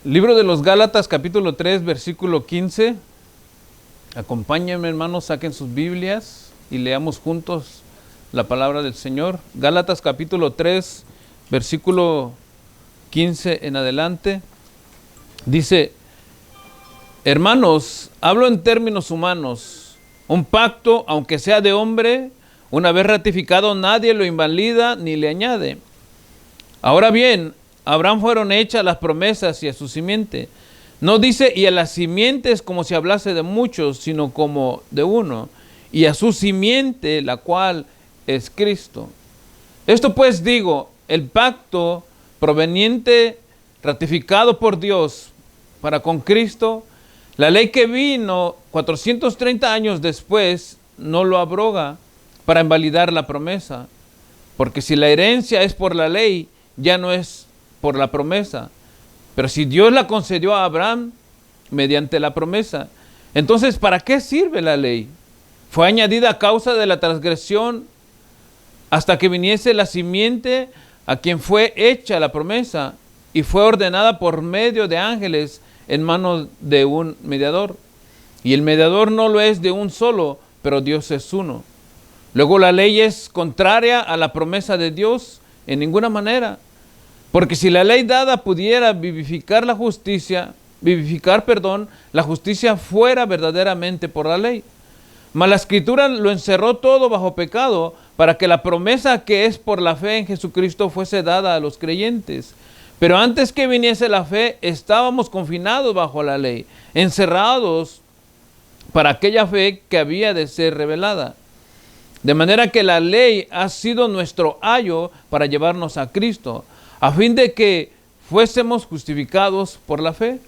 Libro de los Gálatas, capítulo 3, versículo 15. Acompáñenme, hermanos, saquen sus Biblias y leamos juntos la palabra del Señor. Gálatas, capítulo 3, versículo 15 en adelante. Dice: hermanos, hablo en términos humanos. Un pacto, aunque sea de hombre, una vez ratificado, nadie lo invalida ni le añade. Ahora bien, a Abraham fueron hechas las promesas y a su simiente. No dice y a las simientes como si hablase de muchos, sino como de uno, y a su simiente, la cual es Cristo. Esto pues digo, el pacto proveniente, ratificado por Dios para con Cristo, la ley que vino 430 años después, no lo abroga para invalidar la promesa. Porque si la herencia es por la ley, ya no es por la promesa. Pero si Dios la concedió a Abraham mediante la promesa, entonces ¿para qué sirve la ley? Fue añadida a causa de la transgresión hasta que viniese la simiente a quien fue hecha la promesa y fue ordenada por medio de ángeles en manos de un mediador. Y el mediador no lo es de un solo, pero Dios es uno. Luego la ley es contraria a la promesa de Dios en ninguna manera. Porque si la ley dada pudiera vivificar la justicia fuera verdaderamente por la ley. Mas la Escritura lo encerró todo bajo pecado, para que la promesa que es por la fe en Jesucristo fuese dada a los creyentes. Pero antes que viniese la fe, estábamos confinados bajo la ley, encerrados para aquella fe que había de ser revelada. De manera que la ley ha sido nuestro ayo para llevarnos a Cristo, a fin de que fuésemos justificados por la fe.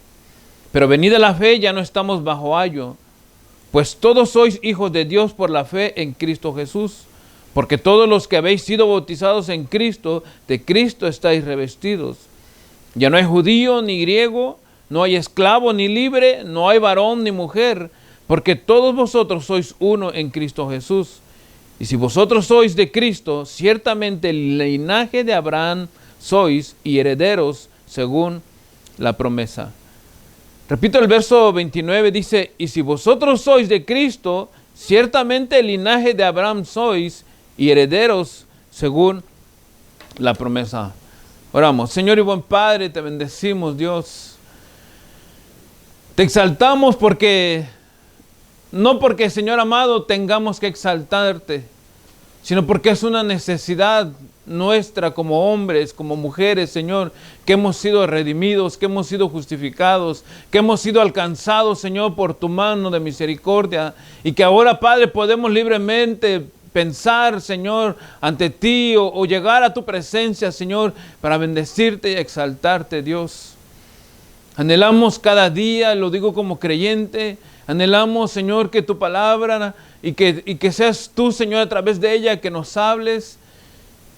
Pero venida la fe, ya no estamos bajo ayo, pues todos sois hijos de Dios por la fe en Cristo Jesús. Porque todos los que habéis sido bautizados en Cristo, de Cristo estáis revestidos. Ya no hay judío ni griego, no hay esclavo ni libre, no hay varón ni mujer, porque todos vosotros sois uno en Cristo Jesús. Y si vosotros sois de Cristo, ciertamente el linaje de Abraham sois y herederos según la promesa. Repito el verso 29, dice: y si vosotros sois de Cristo, ciertamente el linaje de Abraham sois y herederos según la promesa. Oramos. Señor y buen Padre, te bendecimos, Dios. Te exaltamos no porque, Señor amado, tengamos que exaltarte, sino porque es una necesidad nuestra como hombres, como mujeres, Señor, que hemos sido redimidos, que hemos sido justificados, que hemos sido alcanzados, Señor, por tu mano de misericordia, y que ahora, Padre, podemos libremente pensar, Señor, ante ti o llegar a tu presencia, Señor, para bendecirte y exaltarte, Dios. Anhelamos cada día, lo digo como creyente, anhelamos, Señor, que tu palabra y que seas tú, Señor, a través de ella, que nos hables,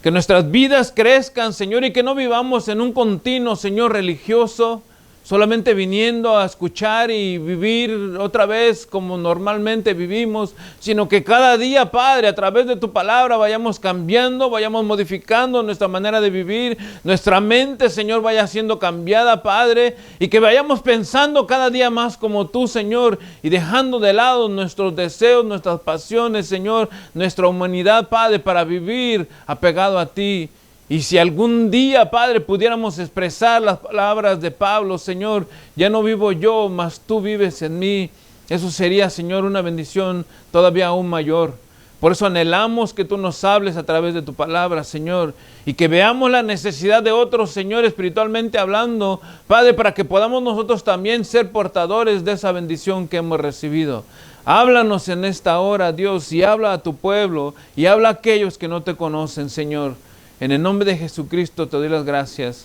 que nuestras vidas crezcan, Señor, y que no vivamos en un continuo, Señor, religioso, solamente viniendo a escuchar y vivir otra vez como normalmente vivimos, sino que cada día, Padre, a través de tu palabra vayamos cambiando, vayamos modificando nuestra manera de vivir, nuestra mente, Señor, vaya siendo cambiada, Padre, y que vayamos pensando cada día más como tú, Señor, y dejando de lado nuestros deseos, nuestras pasiones, Señor, nuestra humanidad, Padre, para vivir apegado a ti. Y si algún día, Padre, pudiéramos expresar las palabras de Pablo, Señor, ya no vivo yo, mas tú vives en mí, eso sería, Señor, una bendición todavía aún mayor. Por eso anhelamos que tú nos hables a través de tu palabra, Señor, y que veamos la necesidad de otros, Señor, espiritualmente hablando, Padre, para que podamos nosotros también ser portadores de esa bendición que hemos recibido. Háblanos en esta hora, Dios, y habla a tu pueblo, y habla a aquellos que no te conocen, Señor. En el nombre de Jesucristo te doy las gracias.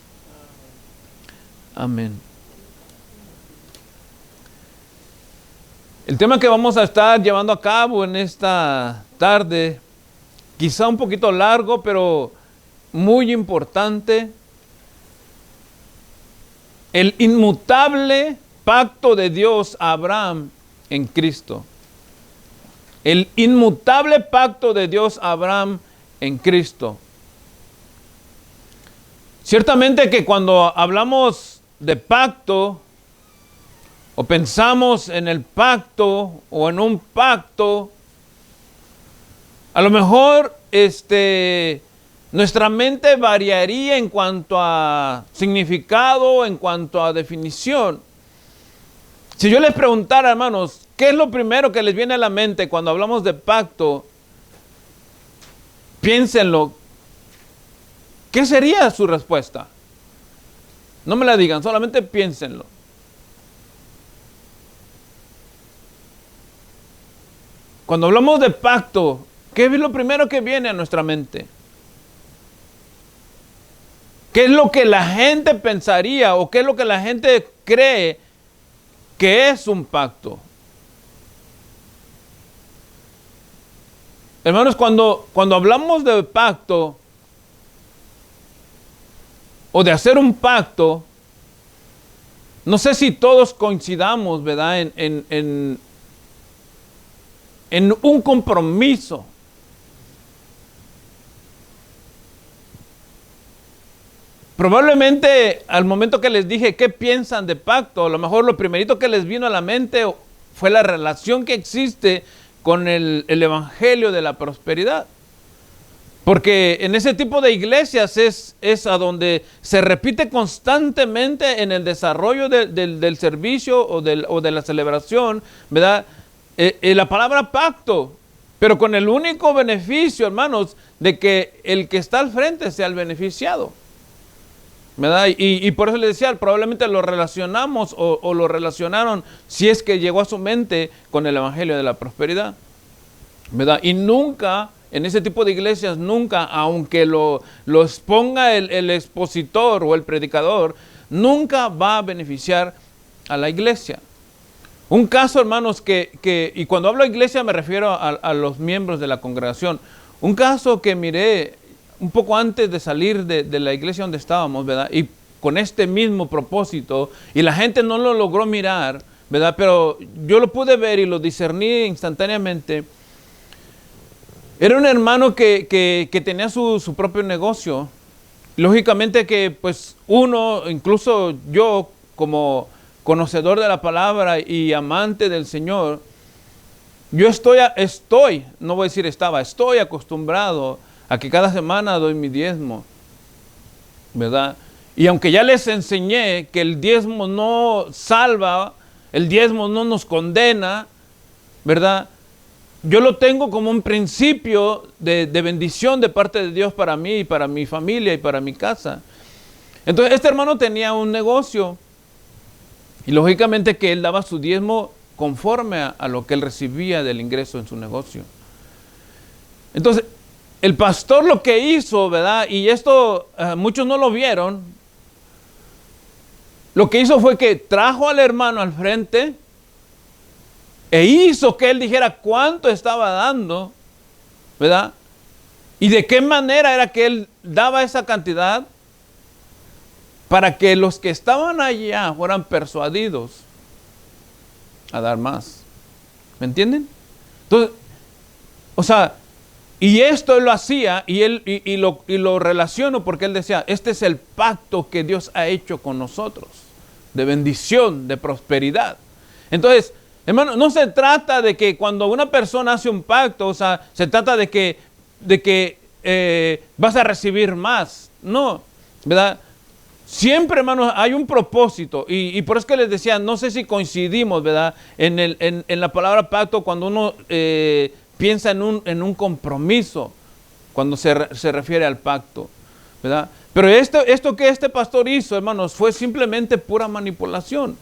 Amén. El tema que vamos a estar llevando a cabo en esta tarde, quizá un poquito largo, pero muy importante. El inmutable pacto de Dios a Abraham en Cristo. El inmutable pacto de Dios a Abraham en Cristo. Ciertamente que cuando hablamos de pacto, o pensamos en el pacto, o en un pacto, a lo mejor nuestra mente variaría en cuanto a significado, en cuanto a definición. Si yo les preguntara, hermanos, ¿qué es lo primero que les viene a la mente cuando hablamos de pacto? Piénsenlo. ¿Qué sería su respuesta? No me la digan, solamente piénsenlo. Cuando hablamos de pacto, ¿qué es lo primero que viene a nuestra mente? ¿Qué es lo que la gente pensaría o qué es lo que la gente cree que es un pacto? Hermanos, cuando hablamos de pacto o de hacer un pacto, no sé si todos coincidamos, ¿verdad? En un compromiso. Probablemente al momento que les dije qué piensan de pacto, a lo mejor lo primerito que les vino a la mente fue la relación que existe con el evangelio de la prosperidad. Porque en ese tipo de iglesias es a donde se repite constantemente en el desarrollo del servicio o de la celebración, ¿verdad? La palabra pacto, pero con el único beneficio, hermanos, de que el que está al frente sea el beneficiado, ¿verdad? Y por eso les decía, probablemente lo relacionamos o lo relacionaron, si es que llegó a su mente, con el evangelio de la prosperidad, ¿verdad? Y nunca, en ese tipo de iglesias, nunca, aunque lo exponga el expositor o el predicador, nunca va a beneficiar a la iglesia. Un caso, hermanos, y cuando hablo de iglesia me refiero a los miembros de la congregación. Un caso que miré un poco antes de salir de la iglesia donde estábamos, ¿verdad? Y con este mismo propósito, y la gente no lo logró mirar, ¿verdad? Pero yo lo pude ver y lo discerní instantáneamente. Era un hermano que tenía su propio negocio. Lógicamente que pues uno, incluso yo como conocedor de la palabra y amante del Señor, yo estoy, no voy a decir estaba, estoy acostumbrado a que cada semana doy mi diezmo, ¿verdad? Y aunque ya les enseñé que el diezmo no salva, el diezmo no nos condena, ¿verdad? Yo lo tengo como un principio de bendición de parte de Dios para mí y para mi familia y para mi casa. Entonces este hermano tenía un negocio y lógicamente que él daba su diezmo conforme a lo que él recibía del ingreso en su negocio. Entonces el pastor lo que hizo, ¿verdad? Y esto muchos no lo vieron. Lo que hizo fue que trajo al hermano al frente e hizo que él dijera cuánto estaba dando, ¿verdad? Y de qué manera era que él daba esa cantidad para que los que estaban allá fueran persuadidos a dar más. ¿Me entienden? Entonces, o sea, y esto él lo hacía y lo relaciono porque él decía, este es el pacto que Dios ha hecho con nosotros, de bendición, de prosperidad. Entonces, hermano, no se trata de que cuando una persona hace un pacto, o sea, se trata de que vas a recibir más. No, ¿verdad? Siempre, hermanos, hay un propósito y por eso que les decía, no sé si coincidimos, ¿verdad? En la palabra pacto cuando uno piensa en un compromiso, cuando se refiere al pacto, ¿verdad? Pero esto que este pastor hizo, hermanos, fue simplemente pura manipulación.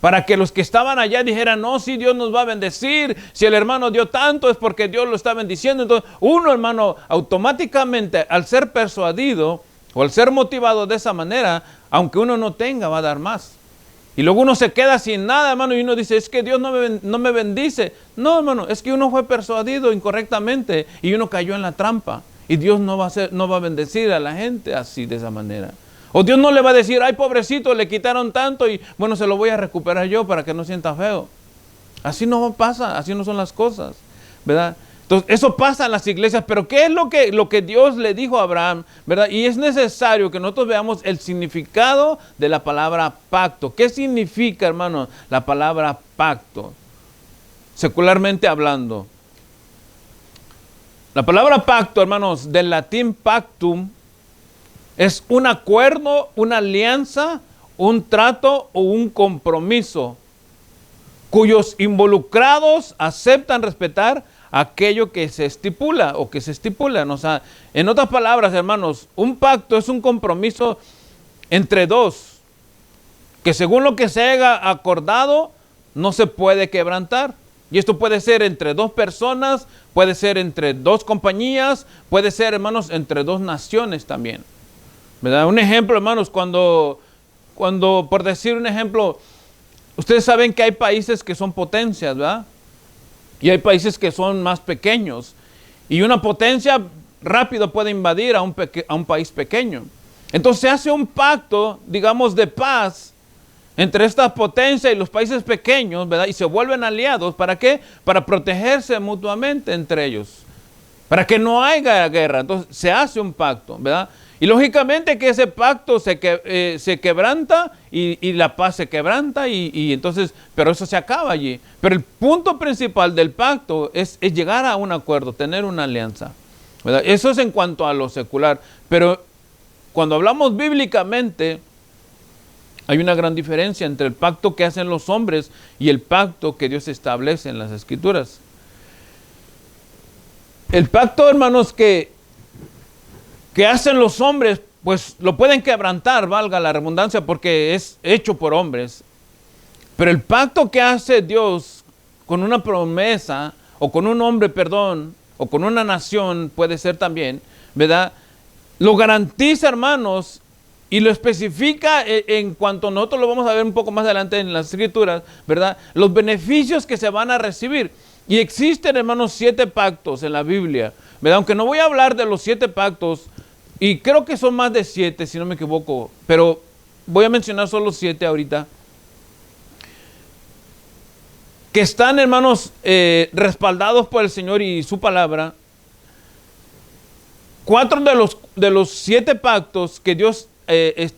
Para que los que estaban allá dijeran, no, si Dios nos va a bendecir, si el hermano dio tanto es porque Dios lo está bendiciendo. Entonces uno, hermano, automáticamente al ser persuadido o al ser motivado de esa manera, aunque uno no tenga, va a dar más. Y luego uno se queda sin nada, hermano, y uno dice, es que Dios no me bendice. No, hermano, es que uno fue persuadido incorrectamente y uno cayó en la trampa. Y Dios no va a bendecir a la gente así, de esa manera. O Dios no le va a decir, ay, pobrecito, le quitaron tanto y bueno, se lo voy a recuperar yo para que no sienta feo. Así no pasa, así no son las cosas, ¿verdad? Entonces, eso pasa en las iglesias, pero ¿qué es lo que Dios le dijo a Abraham? ¿Verdad? Y es necesario que nosotros veamos el significado de la palabra pacto. ¿Qué significa, hermano, la palabra pacto? Secularmente hablando. La palabra pacto, hermanos, del latín pactum, es un acuerdo, una alianza, un trato o un compromiso, cuyos involucrados aceptan respetar aquello que se estipula o que se estipulan. O sea, en otras palabras, hermanos, un pacto es un compromiso entre dos, que según lo que se haya acordado, no se puede quebrantar. Y esto puede ser entre dos personas, puede ser entre dos compañías, puede ser, hermanos, entre dos naciones también. ¿Verdad? Un ejemplo, hermanos, cuando, por decir un ejemplo, ustedes saben que hay países que son potencias, ¿verdad? Y hay países que son más pequeños. Y una potencia rápido puede invadir a un país pequeño. Entonces se hace un pacto, digamos, de paz entre estas potencias y los países pequeños, ¿verdad? Y se vuelven aliados. ¿Para qué? Para protegerse mutuamente entre ellos. Para que no haya guerra. Entonces se hace un pacto, ¿verdad? Y lógicamente que ese pacto se quebranta y la paz se quebranta y entonces, pero eso se acaba allí. Pero el punto principal del pacto es llegar a un acuerdo, tener una alianza, ¿verdad? Eso es en cuanto a lo secular. Pero cuando hablamos bíblicamente, hay una gran diferencia entre el pacto que hacen los hombres y el pacto que Dios establece en las Escrituras. El pacto, hermanos, que hacen los hombres, pues lo pueden quebrantar, valga la redundancia, porque es hecho por hombres. Pero el pacto que hace Dios con una promesa, o con un hombre, perdón, o con una nación, puede ser también, ¿verdad? Lo garantiza, hermanos, y lo especifica en cuanto nosotros lo vamos a ver un poco más adelante en las Escrituras, ¿verdad? Los beneficios que se van a recibir. Y existen, hermanos, 7 pactos en la Biblia, ¿verdad? Aunque no voy a hablar de los 7 pactos, y creo que son más de 7, si no me equivoco, pero voy a mencionar solo 7 ahorita, que están, hermanos, respaldados por el Señor y su palabra. 4 de los 7 pactos que Dios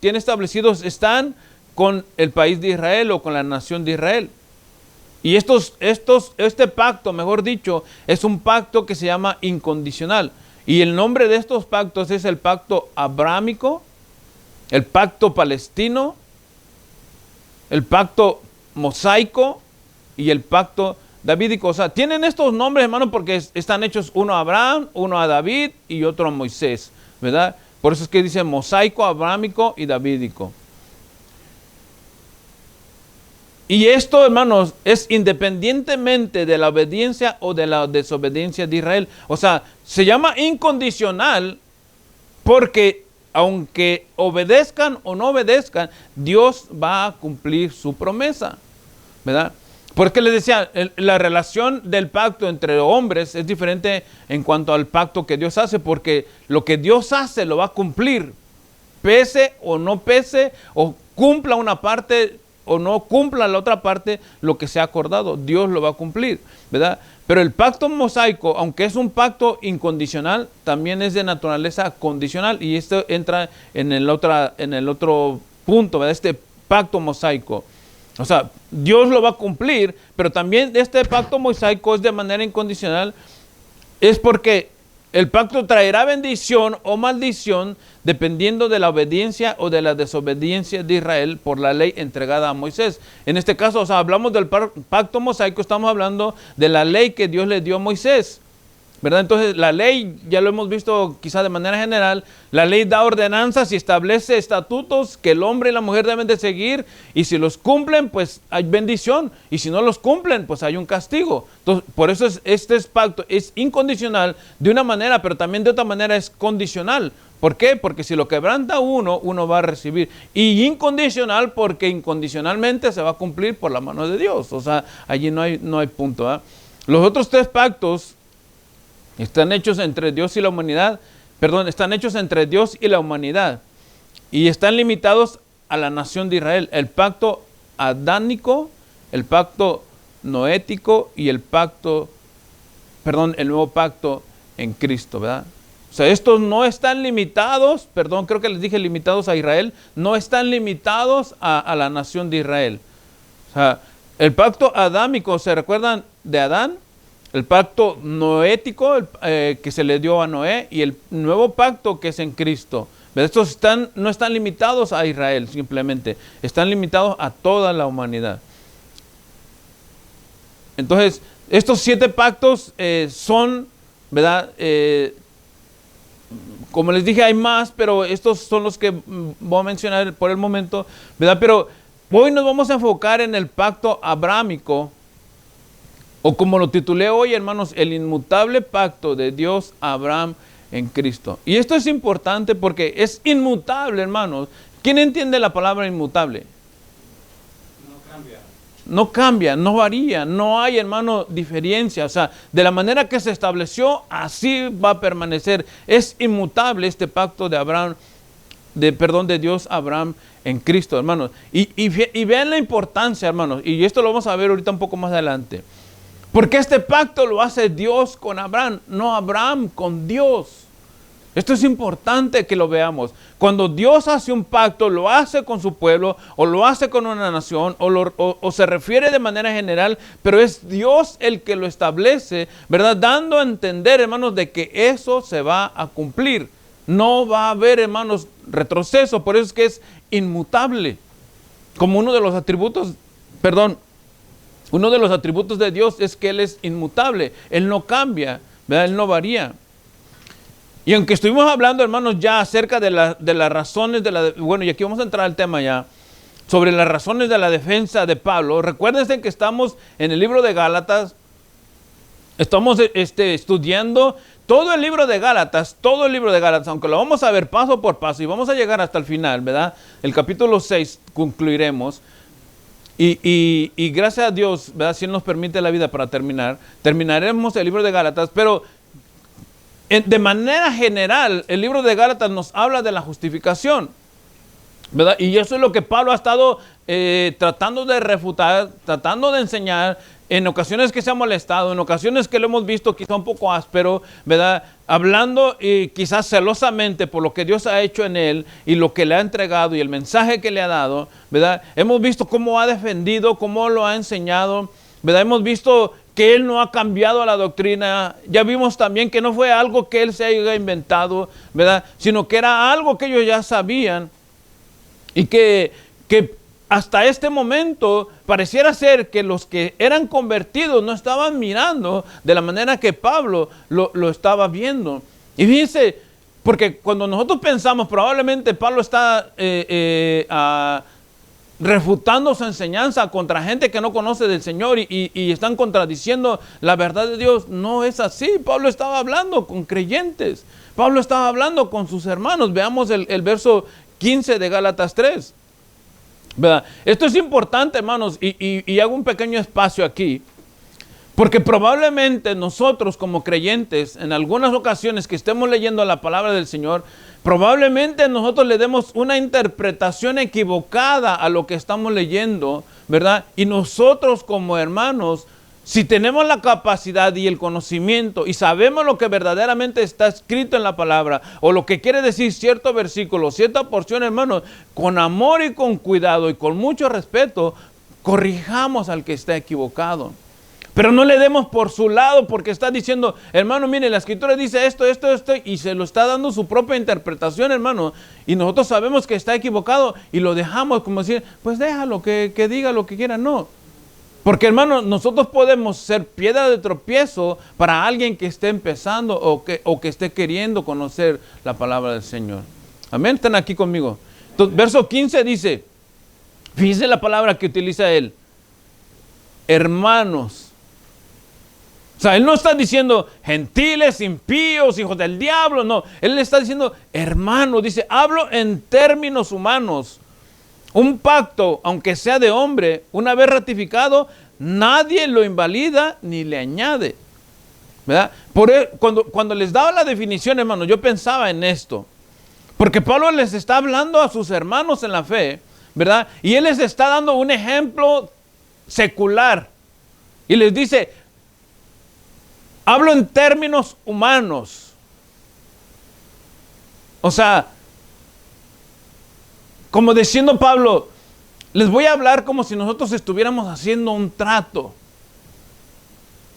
tiene establecidos están con el país de Israel o con la nación de Israel. Y este pacto, mejor dicho, es un pacto que se llama incondicional. Y el nombre de estos pactos es el pacto abrámico, el pacto palestino, el pacto mosaico y el pacto davídico. O sea, tienen estos nombres, hermano, porque están hechos uno a Abraham, uno a David y otro a Moisés, ¿verdad? Por eso es que dice mosaico, abrámico y davídico. Y esto, hermanos, es independientemente de la obediencia o de la desobediencia de Israel. O sea, se llama incondicional porque aunque obedezcan o no obedezcan, Dios va a cumplir su promesa, ¿verdad? Porque les decía, la relación del pacto entre hombres es diferente en cuanto al pacto que Dios hace, porque lo que Dios hace lo va a cumplir, pese o no pese, o cumpla una parte o no cumpla la otra parte, lo que se ha acordado, Dios lo va a cumplir, ¿verdad? Pero el pacto mosaico, aunque es un pacto incondicional, también es de naturaleza condicional, y esto entra en el otro punto, ¿verdad? Este pacto mosaico. O sea, Dios lo va a cumplir, pero también este pacto mosaico es de manera incondicional, es porque el pacto traerá bendición o maldición dependiendo de la obediencia o de la desobediencia de Israel por la ley entregada a Moisés. En este caso, o sea, hablamos del pacto mosaico, estamos hablando de la ley que Dios le dio a Moisés, ¿verdad? Entonces, la ley, ya lo hemos visto quizá de manera general, la ley da ordenanzas y establece estatutos que el hombre y la mujer deben de seguir, y si los cumplen, pues hay bendición, y si no los cumplen, pues hay un castigo. Entonces, por eso este pacto es incondicional de una manera, pero también de otra manera es condicional. ¿Por qué? Porque si lo quebranta uno va a recibir. Y incondicional porque incondicionalmente se va a cumplir por la mano de Dios. O sea, allí no hay punto, ¿eh? Los otros 3 pactos están hechos entre Dios y la humanidad, están hechos entre Dios y la humanidad y están limitados a la nación de Israel. El pacto adánico, el pacto noético y el pacto el nuevo pacto en Cristo, ¿verdad? O sea, estos no están limitados, creo que les dije limitados a Israel, no están limitados a la nación de Israel. O sea, el pacto adámico, ¿se recuerdan de Adán? El pacto noético que se le dio a Noé y el nuevo pacto que es en Cristo. ¿Verdad? Estos no están limitados a Israel simplemente, están limitados a toda la humanidad. Entonces, estos 7 pactos son, ¿verdad? Como les dije, hay más, pero estos son los que voy a mencionar por el momento, ¿verdad? Pero hoy nos vamos a enfocar en el pacto abrámico, o como lo titulé hoy, hermanos, el inmutable pacto de Dios a Abraham en Cristo. Y esto es importante porque es inmutable, hermanos. ¿Quién entiende la palabra inmutable? No cambia, no varía, no hay, hermano, diferencia. O sea, de la manera que se estableció, así va a permanecer. Es inmutable este pacto de Abraham, de Dios a Abraham en Cristo, hermanos. Y vean la importancia, hermanos, y esto lo vamos a ver ahorita un poco más adelante. Porque este pacto lo hace Dios con Abraham, no Abraham con Dios. Esto es importante que lo veamos. Cuando Dios hace un pacto, lo hace con su pueblo, o lo hace con una nación, o se refiere de manera general, pero es Dios el que lo establece, ¿verdad? Dando a entender, hermanos, de que eso se va a cumplir. No va a haber, hermanos, retroceso, por eso es que es inmutable. Como uno de los atributos de Dios es que Él es inmutable. Él no cambia, ¿verdad? Él no varía. Y aunque estuvimos hablando, hermanos, ya acerca de las razones y aquí vamos a entrar al tema ya, sobre las razones de la defensa de Pablo. Recuérdense que estamos en el libro de Gálatas, estamos estudiando todo el libro de Gálatas, aunque lo vamos a ver paso por paso y vamos a llegar hasta el final, ¿verdad? El capítulo 6 concluiremos. Y gracias a Dios, ¿verdad? Si Él nos permite la vida para terminaremos el libro de Gálatas, pero de manera general, el libro de Gálatas nos habla de la justificación, ¿verdad? Y eso es lo que Pablo ha estado tratando de refutar, tratando de enseñar, en ocasiones que se ha molestado, en ocasiones que lo hemos visto quizá un poco áspero, ¿verdad? Hablando quizás celosamente por lo que Dios ha hecho en él y lo que le ha entregado y el mensaje que le ha dado, ¿verdad? Hemos visto cómo ha defendido, cómo lo ha enseñado, ¿verdad? Hemos visto que él no ha cambiado la doctrina. Ya vimos también que no fue algo que él se haya inventado, ¿verdad? Sino que era algo que ellos ya sabían y que hasta este momento pareciera ser que los que eran convertidos no estaban mirando de la manera que Pablo lo estaba viendo. Y fíjense, porque cuando nosotros pensamos, probablemente Pablo está refutando su enseñanza contra gente que no conoce del Señor y están contradiciendo la verdad de Dios. No es así. Pablo estaba hablando con creyentes. Pablo estaba hablando con sus hermanos. Veamos el verso 15 de Gálatas 3. ¿Verdad? Esto es importante, hermanos, y hago un pequeño espacio aquí. Porque probablemente nosotros como creyentes, en algunas ocasiones que estemos leyendo la palabra del Señor, probablemente nosotros le demos una interpretación equivocada a lo que estamos leyendo, ¿verdad? Y nosotros como hermanos, si tenemos la capacidad y el conocimiento y sabemos lo que verdaderamente está escrito en la palabra, o lo que quiere decir cierto versículo, cierta porción, hermanos, con amor y con cuidado y con mucho respeto, corrijamos al que está equivocado. Pero no le demos por su lado porque está diciendo, hermano, mire, la escritura dice esto, y se lo está dando su propia interpretación, hermano. Y nosotros sabemos que está equivocado y lo dejamos como decir, pues déjalo, que diga lo que quiera. No. Porque, hermano, nosotros podemos ser piedra de tropiezo para alguien que esté empezando o que esté queriendo conocer la palabra del Señor. Amén, están aquí conmigo. Entonces, verso 15 dice, fíjense la palabra que utiliza él, hermanos. O sea, él no está diciendo gentiles, impíos, hijos del diablo, no. Él le está diciendo hermanos, dice, hablo en términos humanos. Un pacto, aunque sea de hombre, una vez ratificado, nadie lo invalida ni le añade. ¿Verdad? Cuando les daba la definición, hermano, yo pensaba en esto. Porque Pablo les está hablando a sus hermanos en la fe, ¿verdad? Y él les está dando un ejemplo secular. Y les dice, Hablo en términos humanos. O sea, como diciendo Pablo, les voy a hablar como si nosotros estuviéramos haciendo un trato.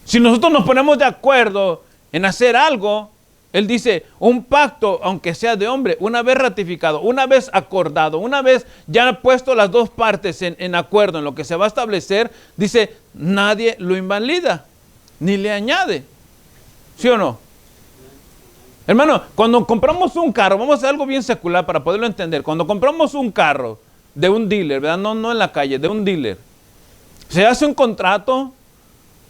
Si nosotros nos ponemos de acuerdo en hacer algo, él dice, un pacto, aunque sea de hombre, una vez ratificado, una vez acordado, una vez ya puesto las dos partes en acuerdo en lo que se va a establecer, dice, nadie lo invalida, ni le añade. ¿Sí o no? Hermano, cuando compramos un carro, vamos a hacer algo bien secular para poderlo entender. Cuando compramos un carro de un dealer, ¿verdad? No en la calle, de un dealer. Se hace un contrato.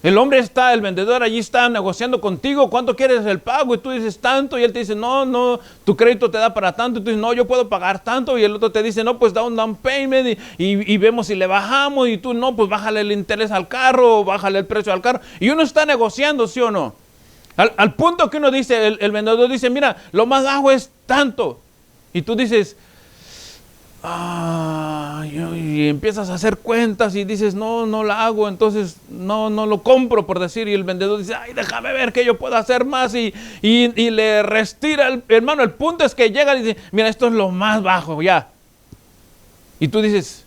El vendedor allí está negociando contigo, ¿cuánto quieres el pago? Y tú dices tanto, y él te dice, no, tu crédito te da para tanto, y tú dices, no, yo puedo pagar tanto, y el otro te dice, no, pues da un down payment, y vemos si le bajamos, y tú, no, pues bájale el interés al carro, o bájale el precio al carro, y uno está negociando, ¿sí o no? Al punto que uno dice, el vendedor dice, mira, lo más bajo es tanto, y tú dices, y empiezas a hacer cuentas y dices, no la hago, entonces no lo compro, por decir, y el vendedor dice, ay, déjame ver que yo puedo hacer más, y le restira, hermano, el punto es que llega y dice, mira, esto es lo más bajo, ya. Y tú dices,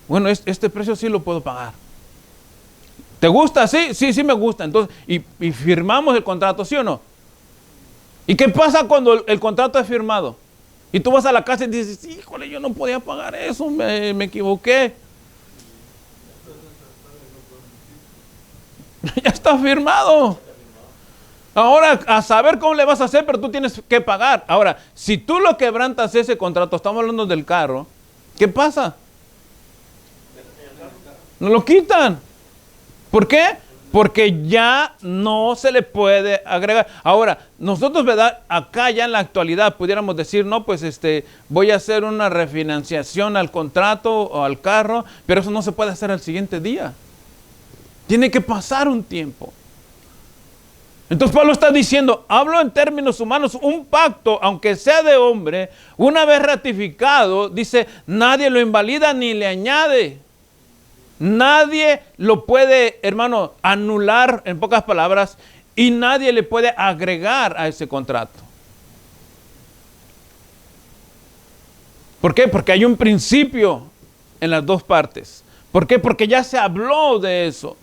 bueno, este precio sí lo puedo pagar. ¿Te gusta? Sí me gusta. Entonces, y firmamos el contrato, ¿sí o no? ¿Y qué pasa cuando el contrato es firmado? Y tú vas a la casa y dices, híjole, yo no podía pagar eso, me equivoqué. Ya está firmado. Ahora, a saber cómo le vas a hacer, pero tú tienes que pagar. Ahora, si tú lo quebrantas ese contrato, estamos hablando del carro, ¿qué pasa? No lo quitan. ¿Por qué? Porque ya no se le puede agregar. Ahora, nosotros, ¿verdad? Acá ya en la actualidad pudiéramos decir, no, pues voy a hacer una refinanciación al contrato o al carro, pero eso no se puede hacer al siguiente día. Tiene que pasar un tiempo. Entonces Pablo está diciendo, hablo en términos humanos, un pacto, aunque sea de hombre, una vez ratificado, dice, nadie lo invalida ni le añade. Nadie lo puede, hermano, anular, en pocas palabras, y nadie le puede agregar a ese contrato. ¿Por qué? Porque hay un principio en las dos partes. ¿Por qué? Porque ya se habló de eso.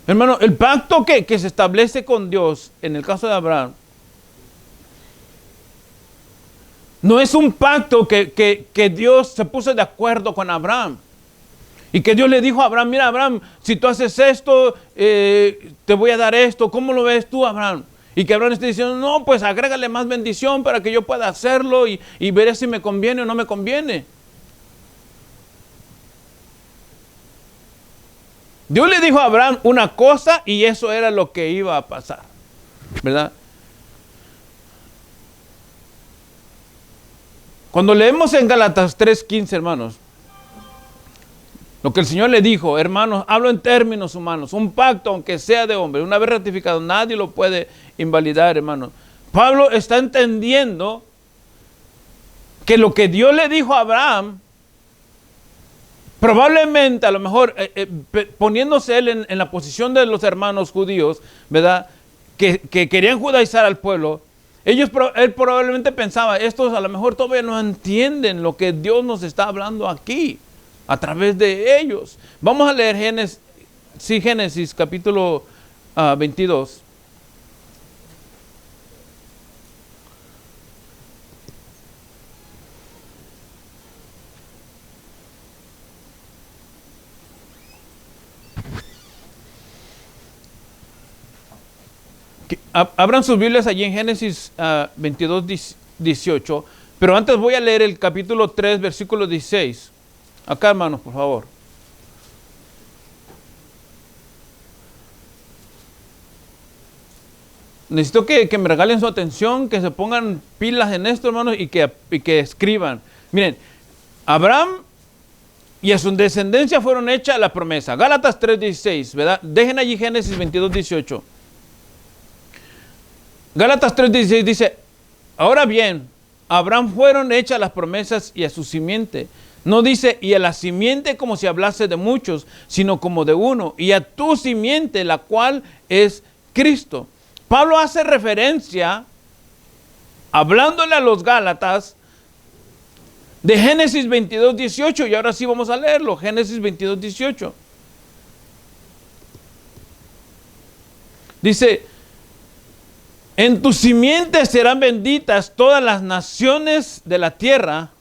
Hermano, el pacto que se establece con Dios, en el caso de Abraham, no es un pacto que Dios se puso de acuerdo con Abraham. Y que Dios le dijo a Abraham, mira Abraham, si tú haces esto, te voy a dar esto. ¿Cómo lo ves tú, Abraham? Y que Abraham esté diciendo, no, pues agrégale más bendición para que yo pueda hacerlo y veré si me conviene o no me conviene. Dios le dijo a Abraham una cosa y eso era lo que iba a pasar, ¿verdad? Cuando leemos en Gálatas 3:15, hermanos, lo que el Señor le dijo, hermanos, hablo en términos humanos, un pacto, aunque sea de hombre, una vez ratificado, nadie lo puede invalidar, hermanos. Pablo está entendiendo que lo que Dios le dijo a Abraham, probablemente, a lo mejor, poniéndose él en la posición de los hermanos judíos, ¿verdad? Que querían judaizar al pueblo, él probablemente pensaba, estos a lo mejor todavía no entienden lo que Dios nos está hablando aquí, a través de ellos. Vamos a leer Génesis capítulo 22. Abran sus Biblias allí en Génesis 22, 18. Pero antes voy a leer el capítulo 3, versículo 16. Acá, hermanos, por favor. Necesito que me regalen su atención, que se pongan pilas en esto, hermanos, y que escriban. Miren, Abraham y a su descendencia fueron hechas la promesa. Gálatas 3:16, ¿verdad? Dejen allí Génesis 22:18. Gálatas 3:16 dice, ahora bien, a Abraham fueron hechas las promesas y a su simiente. No dice, y a la simiente como si hablase de muchos, sino como de uno, y a tu simiente, la cual es Cristo. Pablo hace referencia, hablándole a los Gálatas, de Génesis 22, 18, y ahora sí vamos a leerlo, Génesis 22, 18. Dice, en tu simiente serán benditas todas las naciones de la tierra,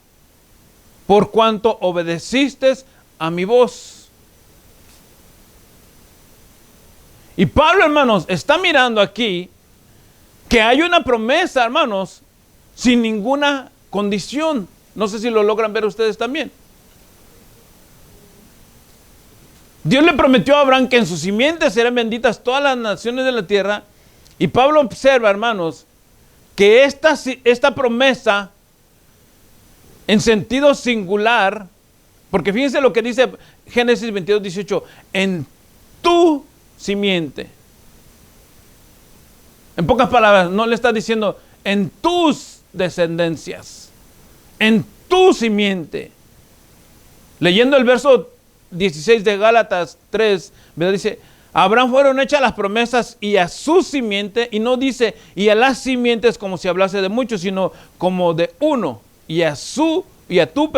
por cuanto obedeciste a mi voz. Y Pablo, hermanos, está mirando aquí que hay una promesa, hermanos, sin ninguna condición. No sé si lo logran ver ustedes también. Dios le prometió a Abraham que en su simiente serán benditas todas las naciones de la tierra. Y Pablo observa, hermanos, que esta promesa en sentido singular, porque fíjense lo que dice Génesis 22, 18, en tu simiente. En pocas palabras, no le está diciendo en tus descendencias, en tu simiente. Leyendo el verso 16 de Gálatas 3, ¿verdad? Dice, a Abraham fueron hechas las promesas y a su simiente, y no dice, y a las simientes como si hablase de muchos, sino como de uno, y a tu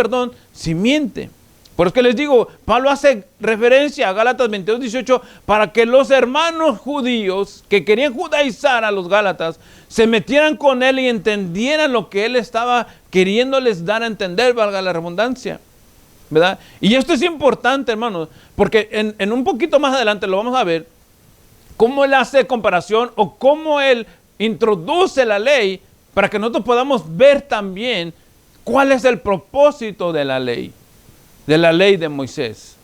simiente. Por eso que les digo, Pablo hace referencia a Gálatas 22, 18, para que los hermanos judíos que querían judaizar a los Gálatas, se metieran con él y entendieran lo que él estaba queriéndoles dar a entender, valga la redundancia, ¿verdad? Y esto es importante, hermanos, porque en un poquito más adelante lo vamos a ver, cómo él hace comparación o cómo él introduce la ley para que nosotros podamos ver también cuál es el propósito de la ley de Moisés.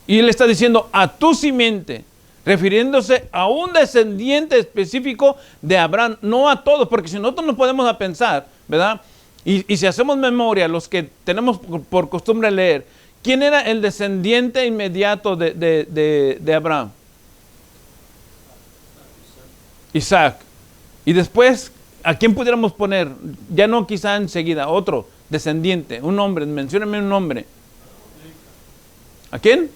Y él está diciendo a tu simiente, refiriéndose a un descendiente específico de Abraham, no a todos, porque si nosotros nos podemos a pensar, ¿verdad? Y si hacemos memoria, los que tenemos por costumbre leer, ¿quién era el descendiente inmediato de Abraham? Isaac. Y después, ¿a quién pudiéramos poner? Ya no quizá enseguida, otro descendiente, un nombre, menciónenme un nombre. ¿A quién?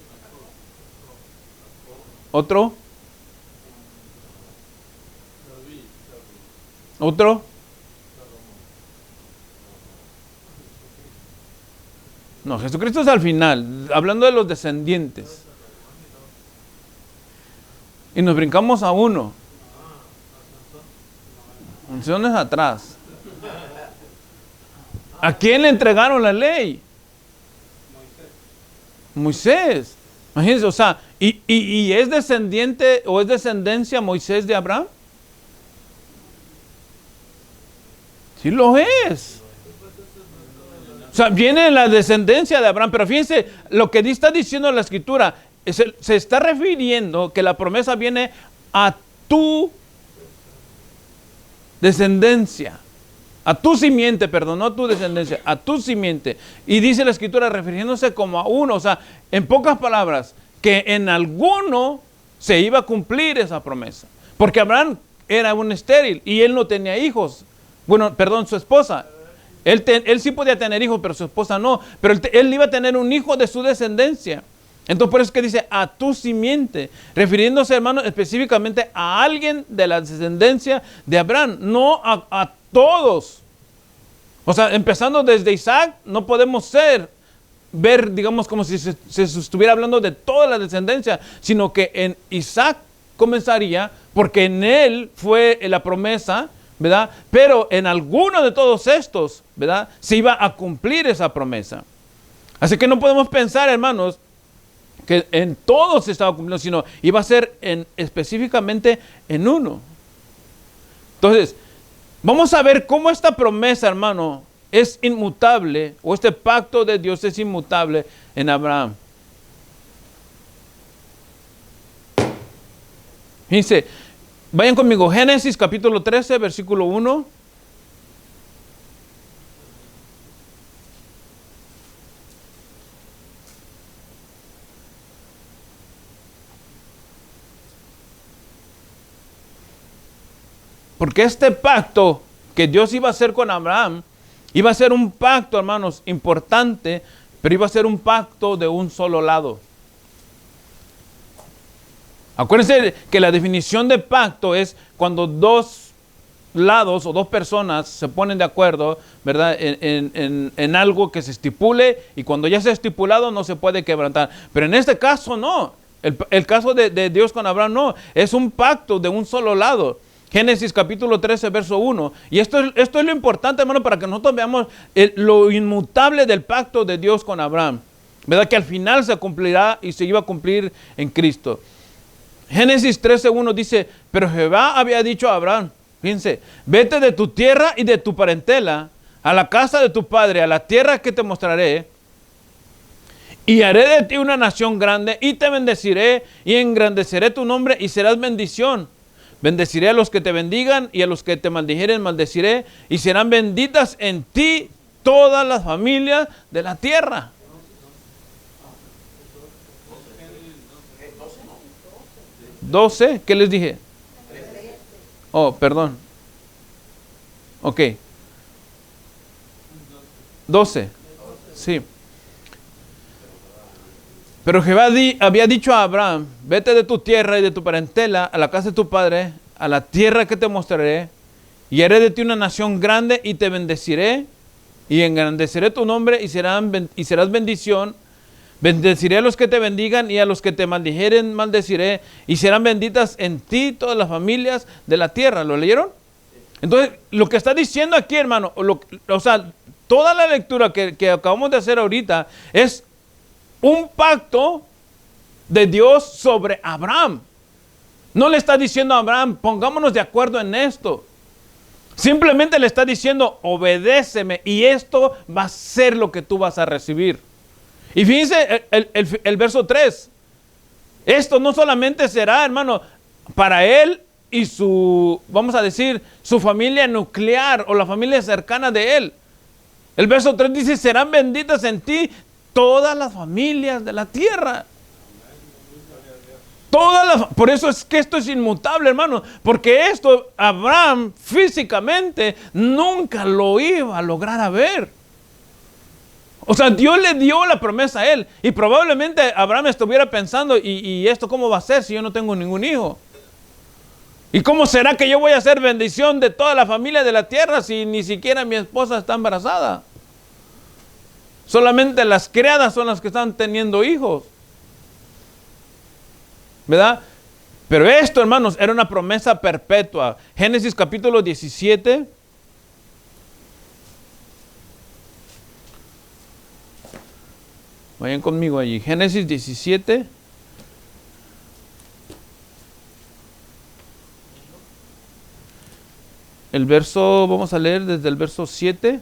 ¿Otro? ¿Otro? No, Jesucristo es al final, hablando de los descendientes. Y nos brincamos a uno. Menciones atrás. ¿A quién le entregaron la ley? Moisés. Imagínense, o sea, ¿y es descendiente o es descendencia Moisés de Abraham? Sí lo es. O sea, viene la descendencia de Abraham, pero fíjense lo que está diciendo la Escritura. Se está refiriendo que la promesa viene a tu descendencia. A tu simiente, perdón, no a tu descendencia, a tu simiente. Y dice la Escritura refiriéndose como a uno, o sea, en pocas palabras, que en alguno se iba a cumplir esa promesa. Porque Abraham era un estéril y él no tenía hijos. Bueno, perdón, su esposa. Él sí podía tener hijos, pero su esposa no. Pero él iba a tener un hijo de su descendencia. Entonces por eso es que dice a tu simiente, refiriéndose, hermano, específicamente a alguien de la descendencia de Abraham, no a todos. O sea, empezando desde Isaac, no podemos ver, digamos, como si se estuviera hablando de toda la descendencia, sino que en Isaac comenzaría, porque en él fue la promesa, ¿verdad? Pero en alguno de todos estos, ¿verdad? Se iba a cumplir esa promesa. Así que no podemos pensar, hermanos, que en todos se estaba cumpliendo, sino iba a ser específicamente en uno. Entonces, vamos a ver cómo esta promesa, hermano, es inmutable, o este pacto de Dios es inmutable en Abraham. Fíjense, vayan conmigo, Génesis capítulo 13, versículo 1. Porque este pacto que Dios iba a hacer con Abraham Iba a ser un pacto, hermanos, importante, pero iba a ser un pacto de un solo lado. Acuérdense que la definición de pacto es cuando dos lados o dos personas se ponen de acuerdo, ¿verdad? En algo que se estipule, y cuando ya se ha estipulado no se puede quebrantar. Pero en este caso no. El caso de Dios con Abraham no. Es un pacto de un solo lado. Génesis capítulo 13, verso 1. Y esto es lo importante, hermano, para que nosotros veamos lo inmutable del pacto de Dios con Abraham, ¿verdad? Que al final se cumplirá y se iba a cumplir en Cristo. Génesis 13:1 dice, pero Jehová había dicho a Abraham, fíjense, vete de tu tierra y de tu parentela a la casa de tu padre, a la tierra que te mostraré, y haré de ti una nación grande, y te bendeciré, y engrandeceré tu nombre, y serás bendición. Bendeciré a los que te bendigan, y a los que te maldijeren maldeciré, y serán benditas en ti todas las familias de la tierra. ¿12? ¿Qué les dije? Oh, perdón. Ok. 12. Sí. Pero Jehová había dicho a Abraham, vete de tu tierra y de tu parentela a la casa de tu padre, a la tierra que te mostraré, y haré de ti una nación grande, y te bendeciré, y engrandeceré tu nombre, y serás bendición. Bendeciré a los que te bendigan, y a los que te maldijeren maldeciré, y serán benditas en ti todas las familias de la tierra. ¿Lo leyeron? Entonces, lo que está diciendo aquí, hermano, o sea, toda la lectura que acabamos de hacer ahorita es un pacto de Dios sobre Abraham. No le está diciendo a Abraham, pongámonos de acuerdo en esto. Simplemente le está diciendo, obedéceme, y esto va a ser lo que tú vas a recibir. Y fíjense el verso 3. Esto no solamente será, hermano, para él y vamos a decir, su familia nuclear o la familia cercana de él. El verso 3 dice, serán benditas en ti todas las familias de la tierra. Por eso es que esto es inmutable, hermano, porque esto Abraham físicamente nunca lo iba a lograr a ver. O sea, Dios le dio la promesa a él, y probablemente Abraham estuviera pensando, ¿y esto cómo va a ser si yo no tengo ningún hijo? ¿Y cómo será que yo voy a hacer bendición de toda la familia de la tierra si ni siquiera mi esposa está embarazada? Solamente las criadas son las que están teniendo hijos, ¿verdad? Pero esto, hermanos, era una promesa perpetua. Génesis capítulo 17. Vayan conmigo allí. Génesis 17. Vamos a leer desde el verso 7.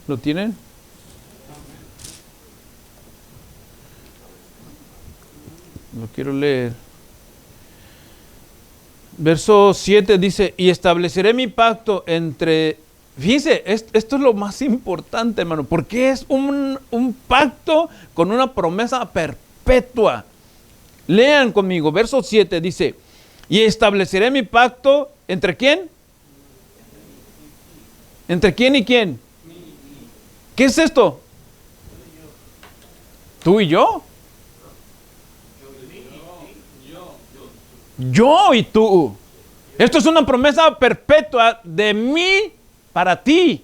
¿Lo tienen? Lo quiero leer. Verso 7 dice, y estableceré mi pacto entre... Fíjense, esto es lo más importante, hermano, porque es un pacto con una promesa perpetua. Lean conmigo, verso 7 dice, y estableceré mi pacto, ¿entre quién? ¿Entre quién y quién? ¿Qué es esto? ¿Tú y yo? Yo y tú. Esto es una promesa perpetua de mí para ti.